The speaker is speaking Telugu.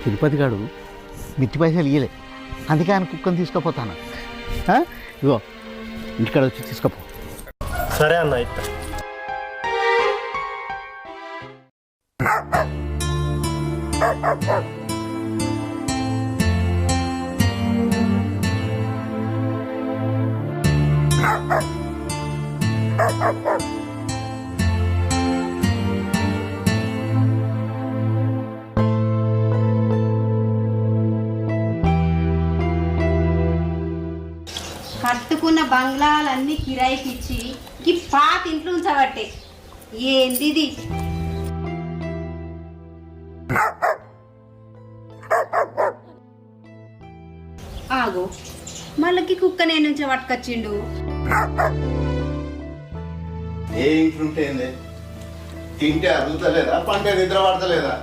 తిరుపతి గాడు మిర్చి పైసలు ఇయ్యలే, అందుకే ఆయన కుక్కని తీసుకుపోతాను. ఇగో ఇంటికాడ వచ్చి తీసుకుపో. సరే అన్న ఇట్లా. కట్టుకున్న బంగ్లాలన్నీ కిరాయికి ఇచ్చి ఈ పాత ఇంట్లో ఉంచబట్టే ఏంది ఇది? ఆగో మళ్ళీ కుక్క నేను నుంచి పట్టుకొచ్చిండు. ఏ ఇంట్లో ఉంటే తింటే అరుగుతలేదా, పంటే నిద్ర పడతలేదా?